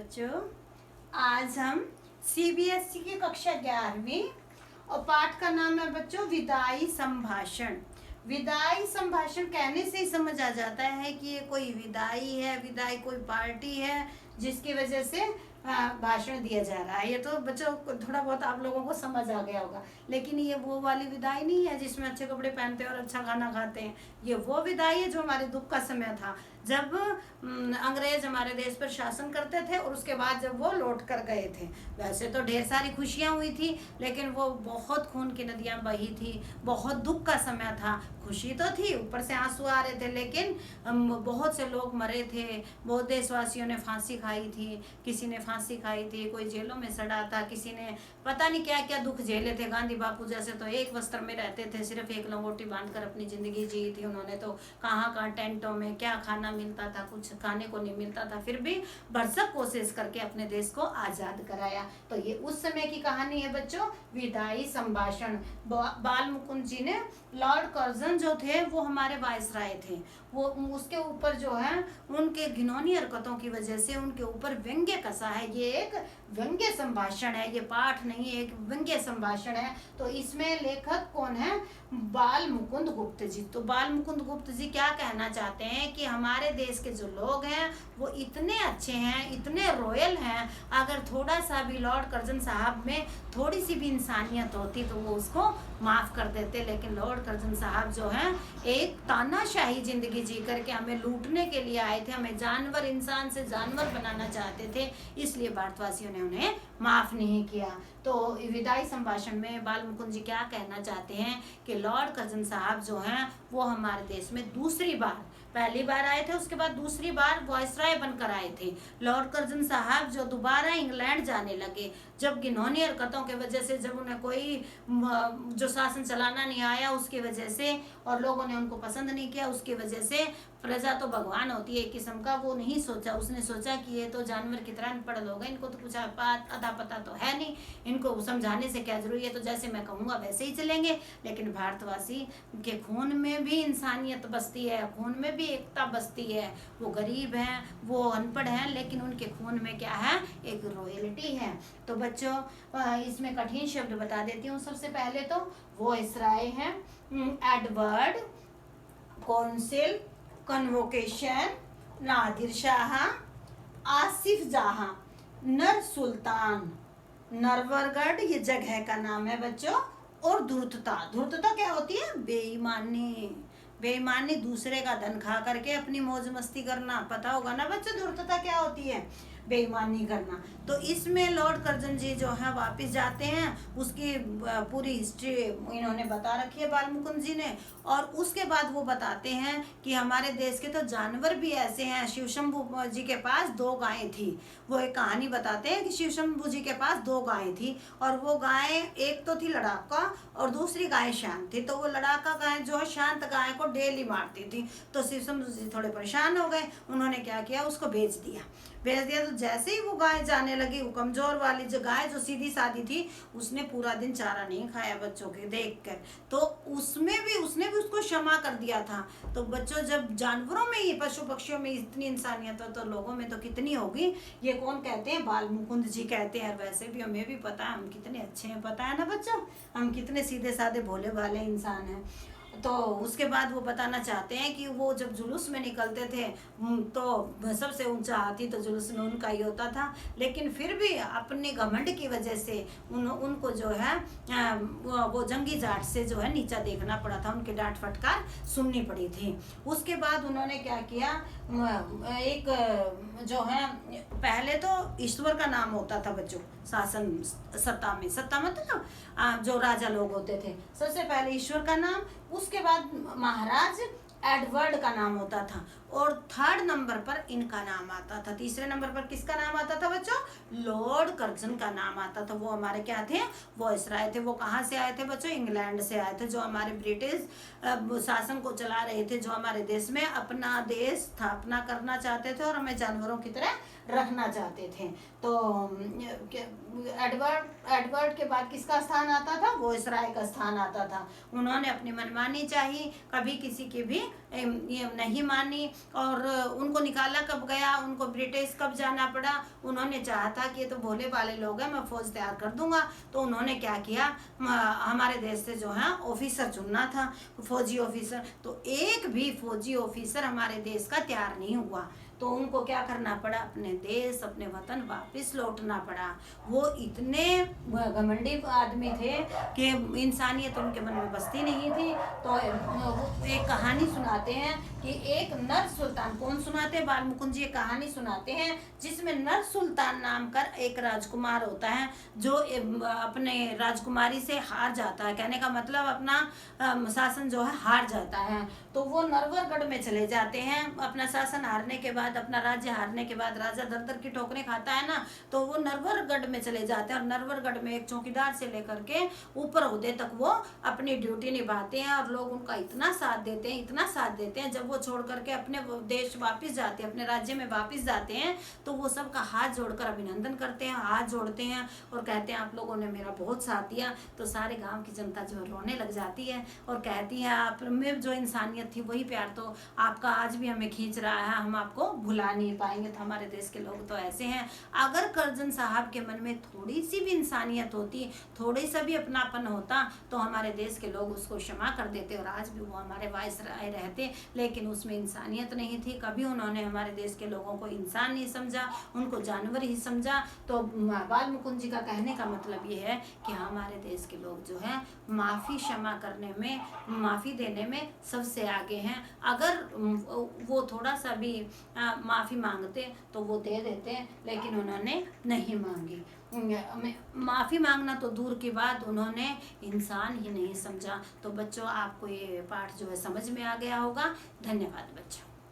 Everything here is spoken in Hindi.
बच्चों, आज हम सीबीएसई की कक्षा 11वीं और पाठ का नाम है बच्चों विदाई संभाषण। विदाई संभाषण कहने से ही समझ आ जाता है कि ये कोई विदाई है, विदाई कोई पार्टी है जिसकी वजह से भाषण दिया जा रहा है। ये तो बच्चों थोड़ा बहुत आप लोगों को समझ आ गया होगा, लेकिन ये वो वाली विदाई नहीं है जिसमें अच्छे कपड़े पहनते हैं और अच्छा खाना खाते हैं। ये वो विदाई है जो हमारे दुख का समय था, जब अंग्रेज हमारे देश पर शासन करते थे और उसके बाद जब वो लौट कर गए थे। वैसे तो ढेर सारी खुशियां हुई थी, लेकिन वो बहुत खून की नदियां बही थी, बहुत दुख का समय था। खुशी तो थी, ऊपर से आंसू आ रहे थे, लेकिन बहुत से लोग मरे थे, बहुत देशवासियों ने फांसी खाई थी, किसी ने फांसी खाई थी, कोई जेलों में सड़ा था, किसी ने पता नहीं क्या क्या दुख झेले थे। गांधी बापू जैसे तो एक वस्त्र में रहते थे, सिर्फ एक लंगोटी बांधकर अपनी जिंदगी जी थी उन्होंने। तो कहाँ कहाँ टेंटों में क्या खाना मिलता था, कुछ खाने को नहीं मिलता था, फिर भी भरसक कोशिश करके अपने देश को आजाद कराया। तो ये उस समय की कहानी है बच्चों, विदाई संभाषण। बाल मुकुंद जी ने, लॉर्ड कर्जन जो थे वो हमारे वायसराय थे, वो उसके ऊपर जो है उनके घिनौनी हरकतों की वजह से उनके ऊपर व्यंग्य कसा है। ये एक व्यंग्य संभाषण है, ये पाठ नहीं, एक व्यंग्य संभाषण है। तो इसमें लेखक कौन है? बाल मुकुंद गुप्त जी। तो बाल मुकुंद गुप्त जी क्या कहना चाहते हैं कि हमारे देश के जो लोग हैं वो इतने अच्छे हैं, इतने रॉयल हैं, अगर थोड़ा सा भी लॉर्ड कर्जन साहब में थोड़ी सी भी इंसानियत होती तो वो उसको माफ कर देते। लेकिन लॉर्ड कर्जन साहब जो हैं एक तानाशाही जिंदगी जी करके हमें लूटने के लिए आए थे, हमें जानवर, इंसान से जानवर बनाना चाहते थे, इसलिए भारतवासियों ने उन्हें माफ नहीं किया। तो विदाई संभाषण में बाल मुकुंद जी क्या कहना चाहते हैं कि लॉर्ड कर्जन साहब जो हैं वो हमारे देश में दूसरी बार, पहली बार आए थे, उसके बाद दूसरी बार वायसराय बनकर आए थे। लॉर्ड कर्जन साहब जो दोबारा इंग्लैंड जाने लगे, जब घिनौनी हरकतों के वजह से, जब उन्हें कोई जो शासन चलाना नहीं आया उसकी वजह से और लोगों ने उनको पसंद नहीं किया उसकी वजह से, प्रजा तो भगवान होती है एक किस्म का, वो नहीं सोचा, उसने सोचा कि ये तो जानवर की तरह अनपढ़ लोग हैं, इनको तो कुछ अता पता तो है नहीं, इनको समझाने से क्या जरूरी है, तो जैसे मैं कहूँगा वैसे ही चलेंगे। लेकिन भारतवासी के खून में भी इंसानियत बसती है, खून में भी एकता बसती है। वो गरीब हैं, वो अनपढ़ हैं, लेकिन उनके खून में क्या है? एक रॉयल्टी है। तो बच्चों इसमें कठिन शब्द बता देती हूँ। सबसे पहले तो वायसराय है, Edward, council, convocation, Nadir Shah, Asif जहां, नर सुल्तान, नरवरगढ़ ये जगह का नाम है बच्चों। और धूर्तता, धूर्तता क्या होती है? बेईमानी। बेईमानी, दूसरे का धन खा करके अपनी मौज मस्ती करना, पता होगा ना बच्चों धूर्तता क्या होती है? बेईमानी करना। तो इसमें लॉर्ड कर्जन जी जो है वापस जाते हैं, उसकी पूरी हिस्ट्री इन्होंने बता रखी है बाल मुकुंद जी ने। और उसके बाद वो बताते हैं कि हमारे देश के तो जानवर भी ऐसे हैं। शिव शंभू जी के पास 2 गायें थी। वो एक कहानी बताते हैं कि शिव शंभू जी के पास 2 गायें थी, और वो गाय एक तो थी लड़ाका और दूसरी गाय शांत थी। तो वो लड़ाका गाय जो है शांत गाय को डेली मारती थी। तो शिव शंभू जी थोड़े परेशान हो गए, उन्होंने क्या किया, उसको बेच दिया। तो जैसे ही वो गाय जाने लगी, वो कमजोर वाली जो गाय जो सीधी सादी थी, उसने पूरा दिन चारा नहीं खाया बच्चों के देखकर। तो उसने भी उसको क्षमा कर दिया था। तो बच्चों जब जानवरों में ही, पशु पक्षियों में इतनी इंसानियत हो तो लोगों में तो कितनी होगी। ये कौन कहते हैं? बाल मुकुंद जी कहते हैं। वैसे भी हमें भी पता है हम कितने अच्छे हैं, पता है ना बच्चों, हम कितने सीधे साधे भोले भाले इंसान हैं। तो उसके बाद वो बताना चाहते हैं कि वो जब जुलूस में निकलते थे तो सबसे ऊंचा हाथी तो जुलूस में उनका ही होता था, लेकिन फिर भी अपने घमंड की वजह से उनको जो है वो जंगी जाट से जो है नीचा देखना पड़ा था, उनके डांट फटकार सुननी पड़ी थी। उसके बाद उन्होंने क्या किया, एक जो है, पहले तो ईश्वर का नाम होता था बच्चों शासन सत्ता में, सत्ता मतलब जो राजा लोग होते थे, सबसे पहले ईश्वर का नाम, उसके बाद महाराज एडवर्ड का नाम होता था, और 3rd नंबर पर इनका नाम आता था। तीसरे नंबर पर किसका नाम आता था बच्चों? लॉर्ड कर्जन का नाम आता था। वो हमारे क्या थे? वायसराय थे। वो कहाँ से आए थे बच्चों? इंग्लैंड से आए थे, जो हमारे ब्रिटिश शासन को चला रहे थे, जो हमारे देश में अपना देश स्थापना करना चाहते थे और हमें जानवरों की तरह रखना चाहते थे। तो एडवर्ड के बाद किसका स्थान आता था? वायसराय का स्थान आता था। उन्होंने अपनी मनमानी चाही, कभी किसी की भी ये नहीं मानी। और उनको निकाला कब गया, उनको ब्रिटिश कब जाना पड़ा। उन्होंने चाहा था कि ये तो भोले भाले लोग हैं, मैं फौज तैयार कर दूंगा। तो उन्होंने क्या किया, हमारे देश से जो है ऑफिसर चुनना था, फौजी ऑफिसर। तो एक भी फौजी ऑफिसर हमारे देश का तैयार नहीं हुआ। तो उनको क्या करना पड़ा, अपने देश अपने वतन वापस लौटना पड़ा। वो इतने घमंडी आदमी थे कि इंसानियत उनके मन में बसती नहीं थी। तो एक कहानी सुनाते हैं कि एक नर सुल्तान, कौन सुनाते हैं, बाल मुकुंद जी एक कहानी सुनाते हैं जिसमें नर सुल्तान नाम कर एक राजकुमार होता है जो अपने राजकुमारी से हार जाता है। कहने का मतलब अपना शासन जो है हार जाता है। तो वो नरवरगढ़ में चले जाते हैं। अपना शासन हारने के बाद, अपना राज्य हारने के बाद, राजा दर दर की ठोकरें खाता है ना, तो वो नरवरगढ़ में चले जाते हैं। और नरवरगढ़ में एक चौकीदार से लेकर के ऊपर ओहदे तक वो अपनी ड्यूटी निभाते हैं। और लोग उनका इतना साथ देते हैं, इतना साथ देते हैं। जब वो छोड़ करके अपने देश वापस जाते हैं, अपने राज्य में वापस जाते हैं, तो वो सबका हाथ जोड़कर अभिनंदन करते हैं, हाथ जोड़ते हैं और कहते हैं आप लोगों ने मेरा बहुत साथ दिया। तो सारे गाँव की जनता जो रोने लग जाती है और कहती है आप में जो इंसानियत थी वही प्यार तो आपका आज भी हमें खींच रहा है, हम आपको भुला नहीं पाएंगे। तो हमारे देश के लोग तो ऐसे हैं। अगर करजन साहब के मन में थोड़ी सी भी इंसानियत होती, थोड़ी सा भी अपनापन होता, तो हमारे देश के लोग उसको क्षमा कर देते और आज भी वो हमारे वायसराय रहते। लेकिन उसमें इंसानियत नहीं थी। कभी उन्होंने हमारे देश के लोगों को इंसान नहीं समझा, उनको जानवर ही समझा। तो बाल मुकुंद जी का कहने का मतलब ये है कि हमारे देश के लोग जो है माफ़ी क्षमा करने में, माफ़ी देने में सबसे आगे हैं। अगर वो थोड़ा सा भी माफ़ी मांगते तो वो दे देते, लेकिन उन्होंने नहीं मांगी। माफ़ी मांगना तो दूर की बात, उन्होंने इंसान ही नहीं समझा। तो बच्चों आपको ये पाठ जो है समझ में आ गया होगा। धन्यवाद बच्चों।